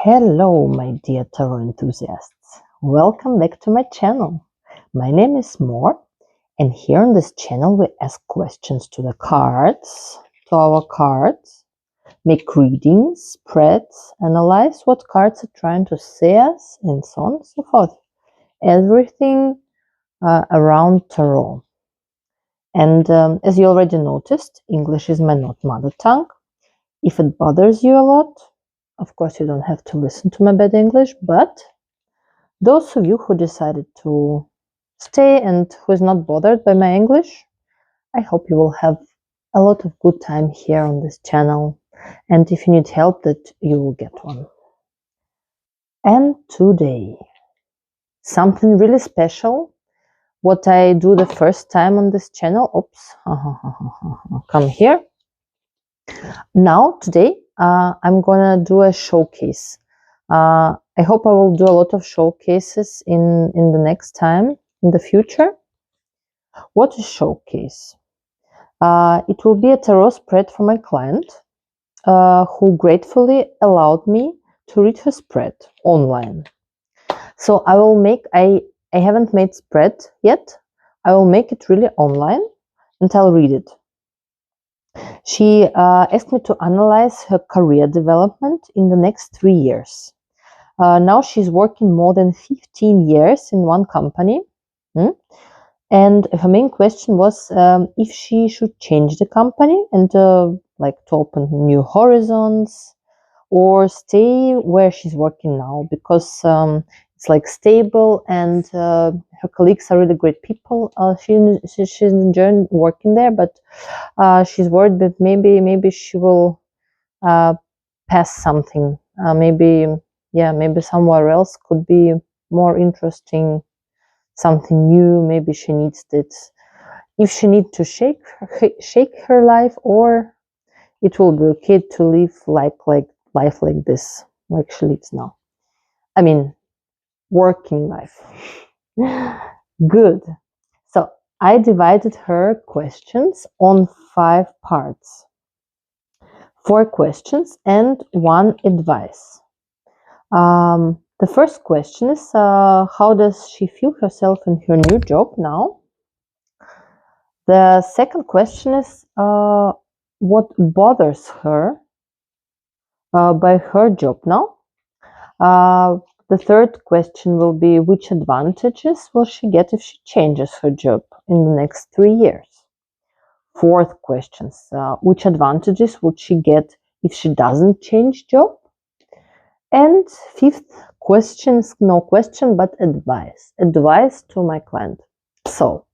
Hello, my dear tarot enthusiasts. Welcome back to my channel. My name is Mor, and here on this channel we ask questions to the cards, to our cards, make readings, spreads, analyze what cards are trying to say us, and so on and so forth. Everything around tarot. And as you already noticed, English is my not mother tongue. If it bothers you a lot, of course, you don't have to listen to my bad English, but those of you who decided to stay and who is not bothered by my English, I hope you will have a lot of good time here on this channel. And if you need help, that you will get one. And today, something really special, what I do the first time on this channel. Oops, come here. Now, today, I'm gonna do a showcase. I hope I will do a lot of showcases in the next time, in the future. What is showcase? It will be a tarot spread for my client, who gratefully allowed me to read her spread online. So I will make, I haven't made spread yet. I will make it really online and I'll read it. She asked me to analyze her career development in the next 3 years. Now she's working more than 15 years in one company. And her main question was if she should change the company and like to open new horizons or stay where she's working now, because it's like stable and her colleagues are really great people. She's enjoying working there, but she's worried that maybe she will pass something. Maybe somewhere else could be more interesting, something new. Maybe she needs it. If she needs to shake her life, or it will be okay to live life like this, like she lives now. I mean, working life. Good. So I divided her questions on 5 parts. 4 questions and 1 advice. The first question is, how does she feel herself in her new job now? The second question is, what bothers her by her job now? The third question will be, which advantages will she get if she changes her job in the next 3 years? Fourth question, which advantages would she get if she doesn't change job? And fifth question, no question, but advice. Advice to my client. So,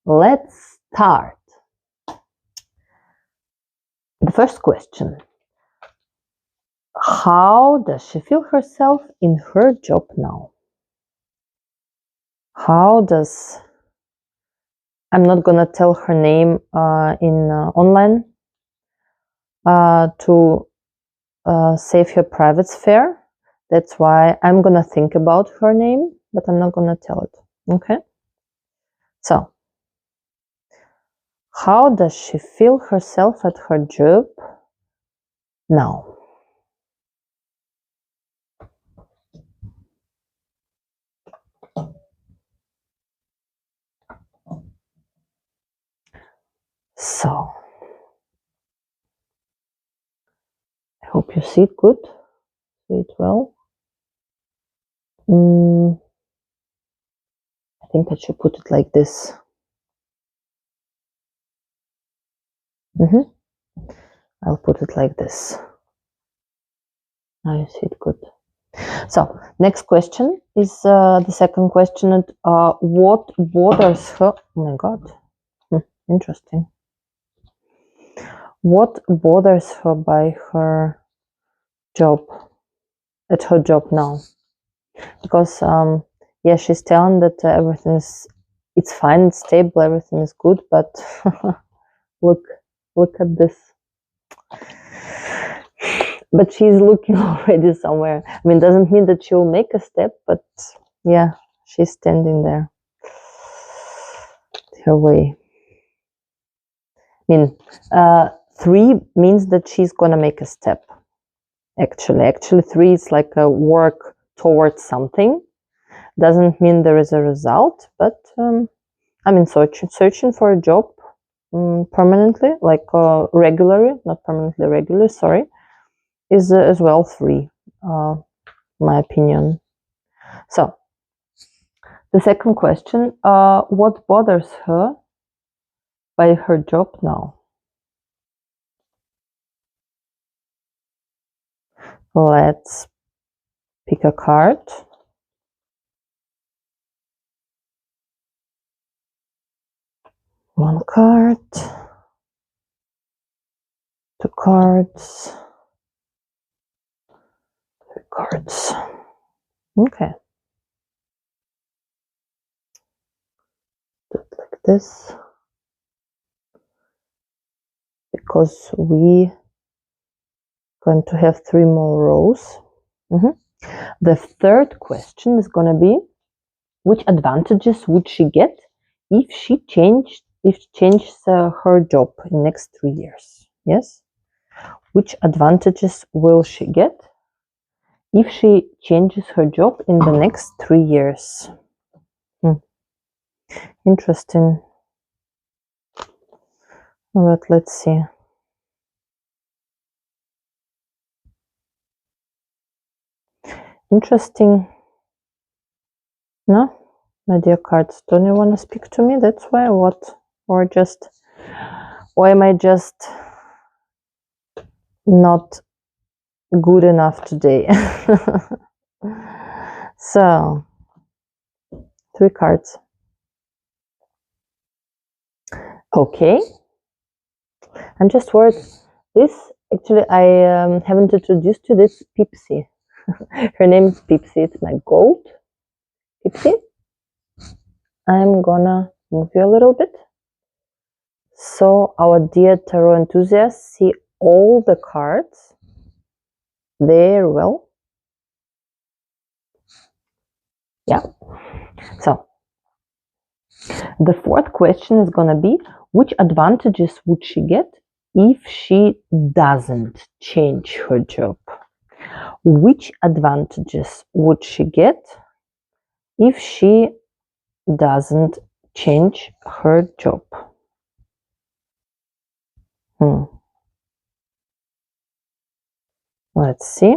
let's start. The first question. How does she feel herself in her job now? How does... I'm not gonna tell her name in online to save her private sphere. That's why I'm gonna think about her name, but I'm not gonna tell it. Okay? So, how does she feel herself at her job now? So, I hope you see it good, see it well. I think I should put it like this. I'll put it like this. Now you see it good. So, next question is the second question. What bothers her? Oh my God, interesting. What bothers her by her job, at her job now? Because yeah, she's telling that everything is, it's fine, it's stable, everything is good, but look at this. But she's looking already somewhere. I mean, doesn't mean that she will make a step, but yeah, she's standing there. Her way. I mean, 3 means that she's gonna make a step. Actually 3 is like a work towards something. Doesn't mean there is a result, but I mean searching for a job permanently, like regularly, not permanently, regularly, sorry, is as well 3, my opinion. So the second question, what bothers her by her job now? Let's pick a card. One card, 2 cards, 3 cards. Okay. Do it like this. Because we going to have 3 more rows. The third question is going to be, which advantages would she get if she changes her job in next 3 years? Yes. Which advantages will she get if she changes her job in the next 3 years? Interesting. But let's see. Interesting. No, my dear cards, don't you want to speak to me? That's why, what? Or am I just not good enough today? So, 3 cards. Okay. I'm just worried. This, actually, I haven't introduced you. This Pipsy. Her name is Pipsy. It's my goat. Pipsy. I'm gonna move you a little bit. So our dear tarot enthusiasts see all the cards there well. Yeah. So the fourth question is gonna be, which advantages would she get if she doesn't change her job? Which advantages would she get if she doesn't change her job? Let's see.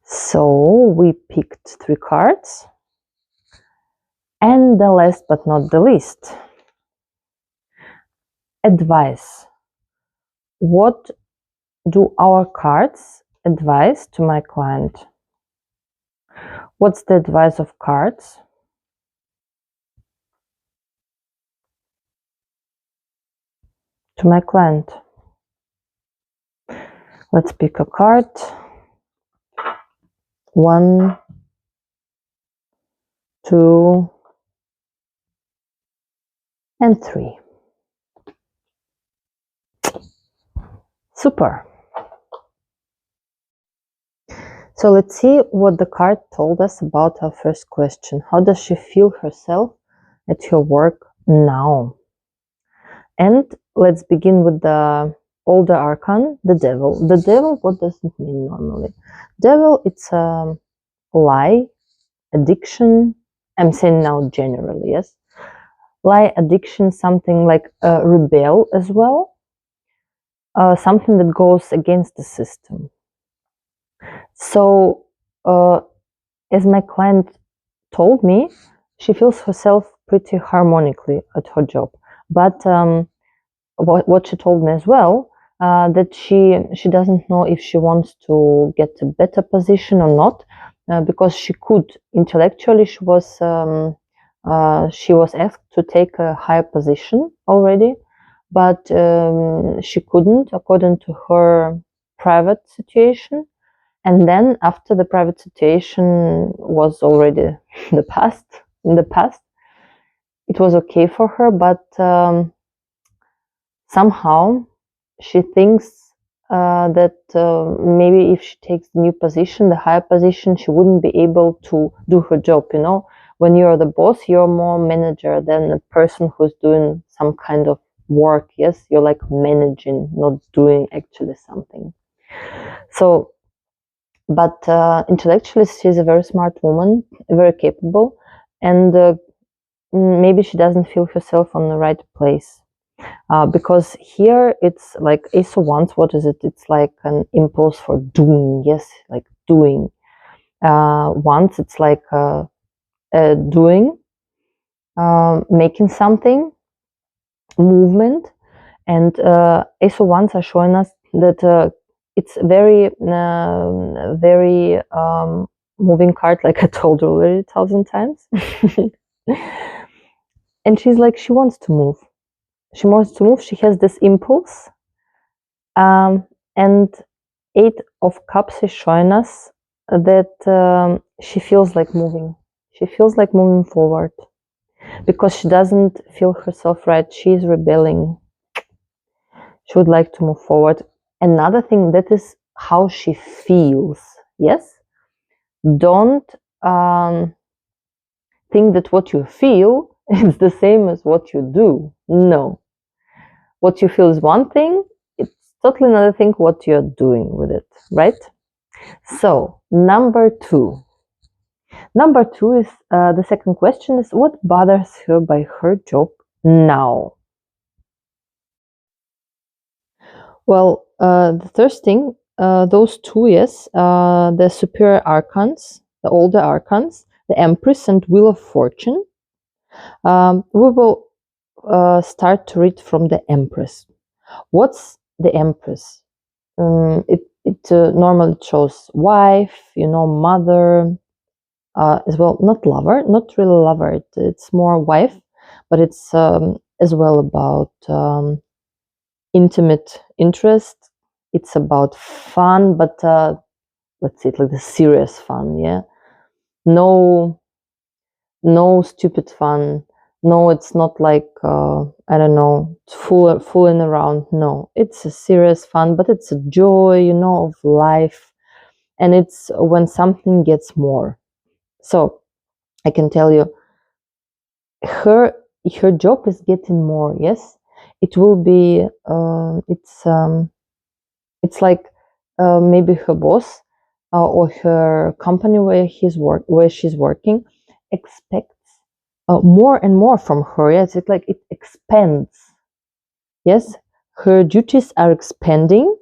So we picked 3 cards. And the last but not the least, advice. What do our cards advise to my client? What's the advice of cards? To my client. Let's pick a card. 1, 2, and 3. Super. So let's see what the card told us about our first question. How does she feel herself at her work now? And let's begin with the older arcane, the devil. The devil, what does it mean normally? Devil, it's a lie, addiction. I'm saying now generally, yes. Lie, addiction, something like rebel as well. Something that goes against the system. So, as my client told me, she feels herself pretty harmonically at her job. But what she told me as well, that she doesn't know if she wants to get a better position or not, because she could intellectually, she was asked to take a higher position already, but she couldn't according to her private situation. And then after the private situation was already in the past, it was okay for her, but somehow she thinks that maybe if she takes the new position, the higher position, she wouldn't be able to do her job. You know, when you're the boss, you're more manager than a person who's doing some kind of work. Yes, you're like managing, not doing actually something. So, but intellectually, she's a very smart woman, very capable, and maybe she doesn't feel herself on the right place. Because here it's like Ace of Wands. What is it? It's like an impulse for doing. Yes, like doing. Once it's like doing, making something, movement, and Ace of Wands are showing us that it's very moving card, like I told you already 1,000 times. And she's like, she wants to move. She wants to move. She has this impulse. And Eight of Cups is showing us that she feels like moving. She feels like moving forward because she doesn't feel herself right. She's rebelling. She would like to move forward. Another thing, that is how she feels. Yes? Don't think that what you feel is the same as what you do. No. What you feel is one thing, it's totally another thing what you're doing with it, right? So, number two. Number two is the second question is, what bothers her by her job now? Well, the first thing, those two, yes, the superior arcans, the older arcans, the Empress and Wheel of Fortune. We will start to read from the Empress. What's the Empress? It normally shows wife, you know, mother, as well, not lover, not really lover. It's more wife, but it's as well about intimate interest. It's about fun, but let's say it like the serious fun. Yeah, no stupid fun. No, it's not like I don't know, fooling around. No, it's a serious fun, but it's a joy, you know, of life, and it's when something gets more. So I can tell you, her job is getting more. Yes, it will be. It's like maybe her boss or her company where she's working expects more and more from her. Yes, it's like it expands. Yes, her duties are expanding,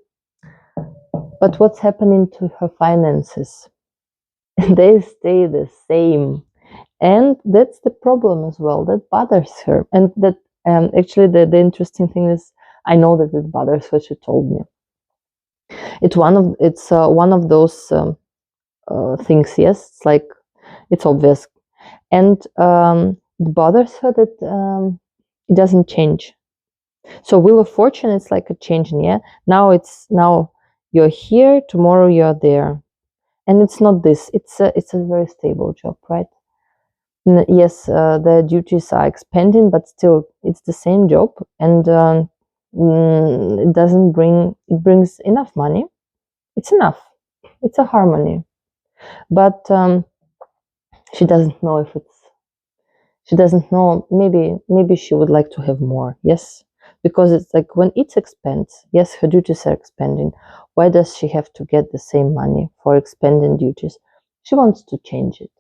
but what's happening to her finances? They stay the same, and that's the problem as well. That bothers her, and that actually the interesting thing is, I know that it bothers her. She told me it's one of those things. Yes, it's like it's obvious, and it bothers her that it doesn't change. So Wheel of Fortune is like a changing. Yeah, now you're here, tomorrow you're there, and it's not this. It's a very stable job, right? Yes, the duties are expanding, but still it's the same job, and it doesn't bring. It brings enough money. It's enough. It's a harmony, but she doesn't know if it's. She doesn't know. Maybe she would like to have more. Yes, because it's like when it expands. Yes, her duties are expanding. Why does she have to get the same money for expanding duties? She wants to change it.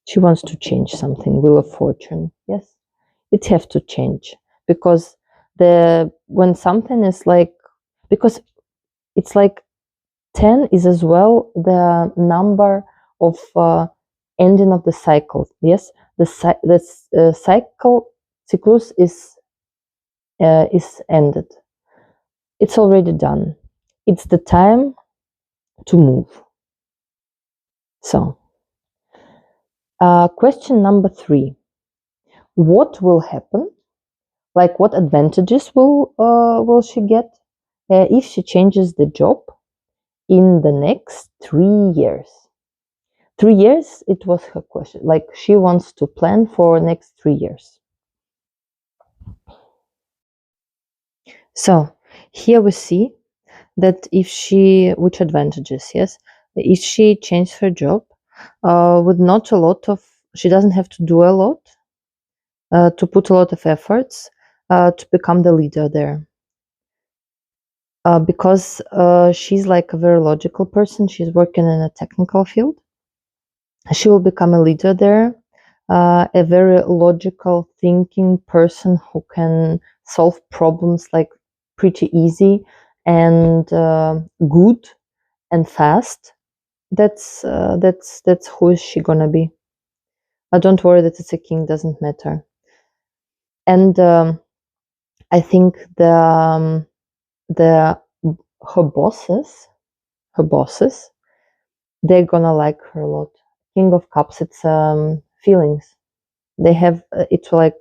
She wants to change something. Wheel of Fortune. Yes, it have to change because when something is like, because it's like 10 is as well the number of ending of the cycle. Yes, the cyclus is ended. It's already done. It's the time to move. So, question number 3: what will happen? Like, what advantages will she get if she changes the job in the next 3 years? 3 years, it was her question. Like, she wants to plan for next 3 years. So here we see that if she, which advantages, yes, if she changed her job with not a lot of, she doesn't have to do a lot, to put a lot of efforts to become the leader there. Because she's like a very logical person, she's working in a technical field. She will become a leader there, a very logical thinking person who can solve problems like pretty easy and good and fast. That's who is she gonna be. Don't worry that it's a king, doesn't matter. And I think the her bosses, they're gonna like her a lot. King of Cups, it's feelings. They have it's like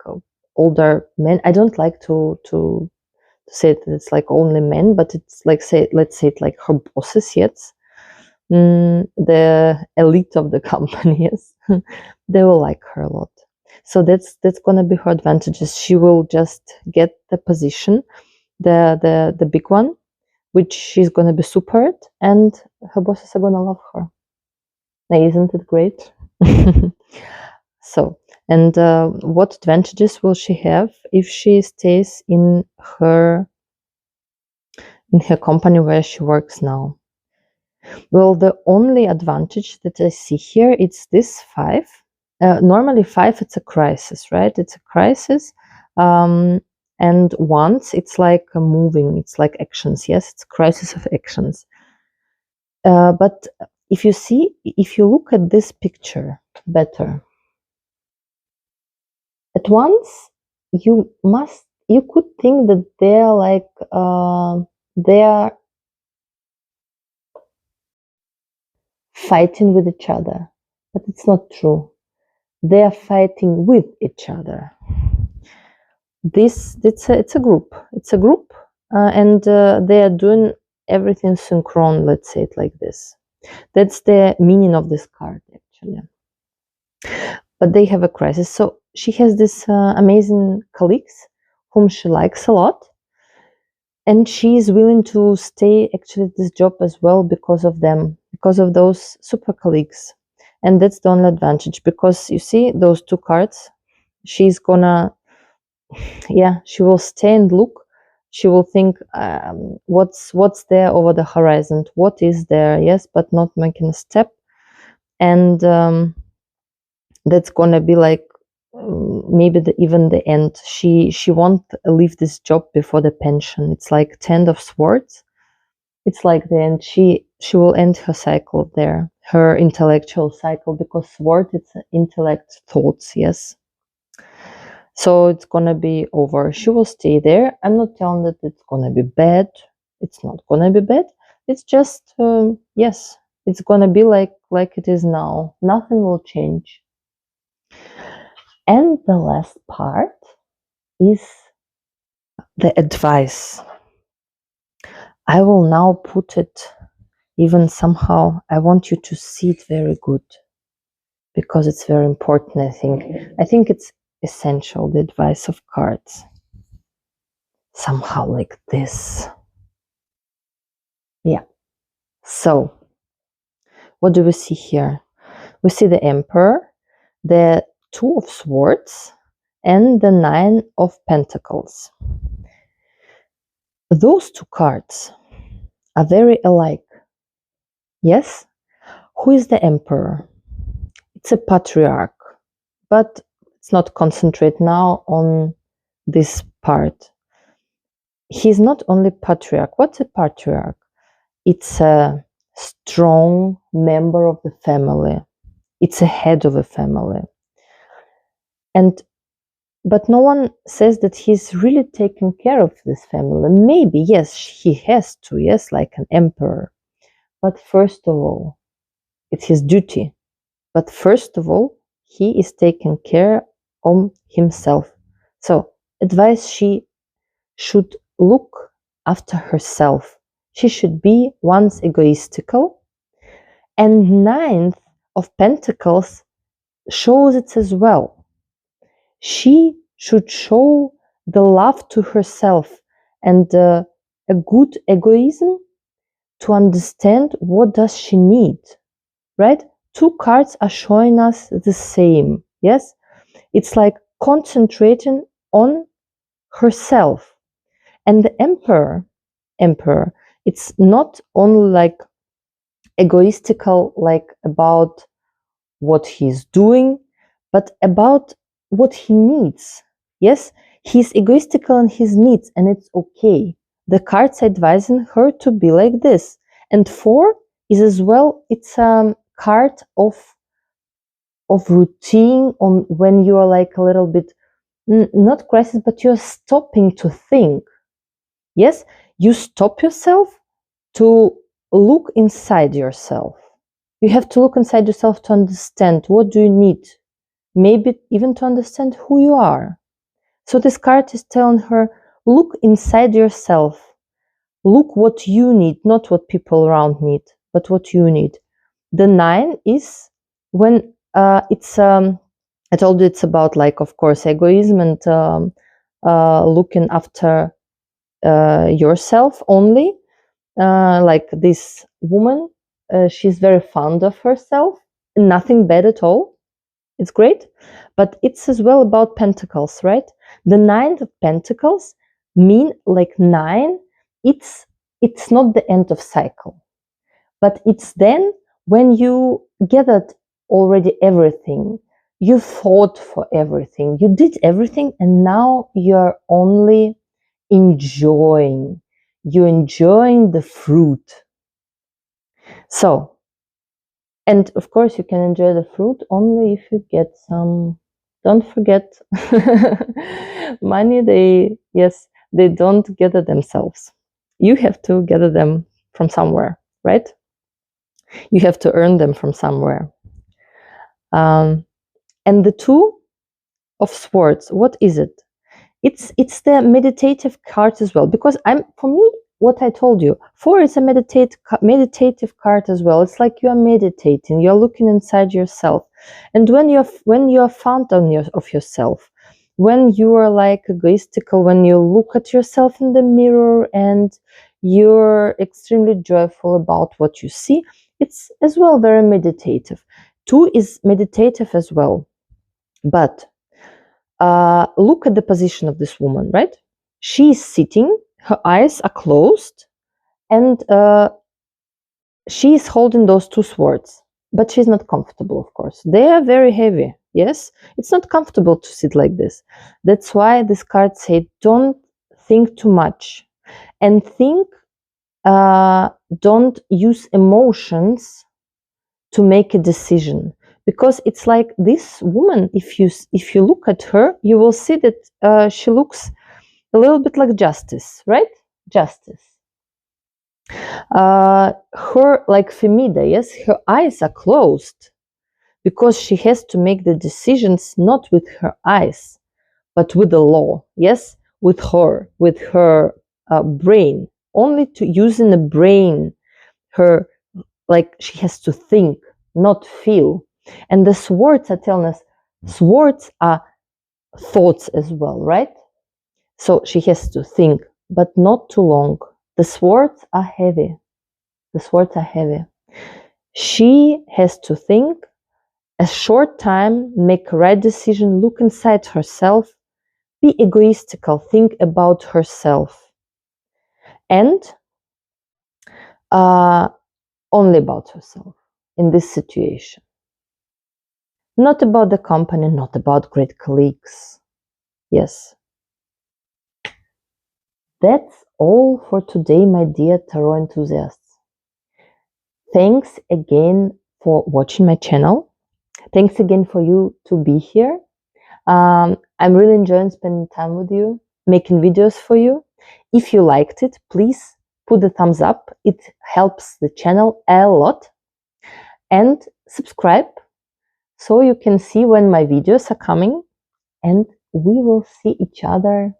older men. I don't like to say that it's like only men, but it's like, say, let's say it like her bosses, yes. The elite of the company, yes. They will like her a lot. So that's gonna be her advantages. She will just get the position, the big one, which she's gonna be super at, and her bosses are gonna love her. Now, isn't it great? So, and what advantages will she have if she stays in her company where she works now? Well, the only advantage that I see here, it's this 5. Normally 5, it's a crisis, right? It's a crisis. And once it's like moving, it's like actions. Yes, it's crisis of actions. But if you look at this picture better, at once you could think that they're like they're fighting with each other, but it's not true. They're fighting with each other. It's a group. It's a group, and they are doing everything synchron. Let's say it like this. That's the meaning of this card, actually. But they have a crisis. So she has this amazing colleagues whom she likes a lot, and she is willing to stay actually at this job as well because of them, because of those super colleagues. And that's the only advantage, because you see those 2 cards, she's gonna, yeah, she will stay and look. She will think, what's there over the horizon, what is there, yes, but not making a step. And that's gonna be like maybe even the end. She won't leave this job before the pension. It's like 10 of Swords. It's like the end. She will end her cycle there, her intellectual cycle, because Sword, it's intellect, thoughts, yes. So it's gonna be over. She will stay there. I'm not telling that it's gonna be bad. It's not gonna be bad. It's just yes, it's gonna be like it is now. Nothing will change. And the last part is the advice. I will now put it even somehow. I want you to see it very good, because it's very important. I think it's essential, the advice of cards. Somehow like this. Yeah. So, what do we see here? We see the Emperor, the 2 of Swords, and the 9 of Pentacles. Those 2 cards are very alike. Yes? Who is the Emperor? It's a patriarch, but let's not concentrate now on this part. He's not only patriarch. What's a patriarch? It's a strong member of the family. It's a head of a family. But no one says that he's really taking care of this family. Maybe, yes, he has to, yes, like an emperor. But first of all, it's his duty. But first of all, he is taking care of himself. So, advice: she should look after herself. She should be once egoistical. And 9th of Pentacles shows it as well. She should show the love to herself, and a good egoism to understand what does she need, right? Two cards are showing us the same. Yes, it's like concentrating on herself. And the emperor, it's not only like egoistical, like about what he's doing, but about what he needs. Yes, he's egoistical in his needs, and it's okay. The cards advising her to be like this. And 4 is as well, it's a card of routine, on when you are like a little bit not crisis, but you're stopping to think. Yes, you stop yourself to look inside yourself. You have to look inside yourself to understand what do you need, maybe even to understand who you are. So this card is telling her, look inside yourself. Look what you need, not what people around need, but what you need. The 9 is when it's I told you it's about, like, of course, egoism and looking after yourself only. Like this woman, she's very fond of herself. Nothing bad at all. It's great, but it's as well about pentacles, right? The 9 of pentacles mean like 9. It's not the end of cycle, but it's then when you gathered already everything, you fought for everything, you did everything, and now you're only enjoying. You're enjoying the fruit. So, and of course, you can enjoy the fruit only if you get some. Don't forget, money, they don't gather themselves. You have to gather them from somewhere, right? You have to earn them from somewhere. And the 2 of Swords, what is it? It's the meditative card as well, because for me, what I told you, 4 is a meditative card as well. It's like you are meditating, you're looking inside yourself, and when you're found of yourself, when you are like egoistical, when you look at yourself in the mirror and you're extremely joyful about what you see, it's as well very meditative. 2 is meditative as well, but look at the position of this woman, right? She is sitting, her eyes are closed, and she is holding those 2 swords, but she's not comfortable, of course. They are very heavy. Yes, it's not comfortable to sit like this. That's why this card said, don't think too much, and don't use emotions to make a decision, because it's like this woman, if you look at her, you will see that she looks a little bit like Justice, right? Justice. Her, like Femida, yes, her eyes are closed because she has to make the decisions not with her eyes, but with the law, yes, with her brain, only to using the brain, her, like she has to think, not feel. And the swords are telling us, swords are thoughts as well, right? So she has to think, but not too long. The swords are heavy. The swords are heavy. She has to think a short time, make a right decision, look inside herself, be egoistical, think about herself, and only about herself in this situation. Not about the company, not about great colleagues. Yes. That's all for today, my dear tarot enthusiasts. Thanks again for watching my channel. Thanks again for you to be here. I'm really enjoying spending time with you, making videos for you. If you liked it, please put the thumbs up. It helps the channel a lot. And subscribe so you can see when my videos are coming. And we will see each other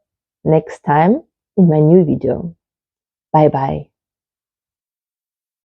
next time in my new video. Bye bye.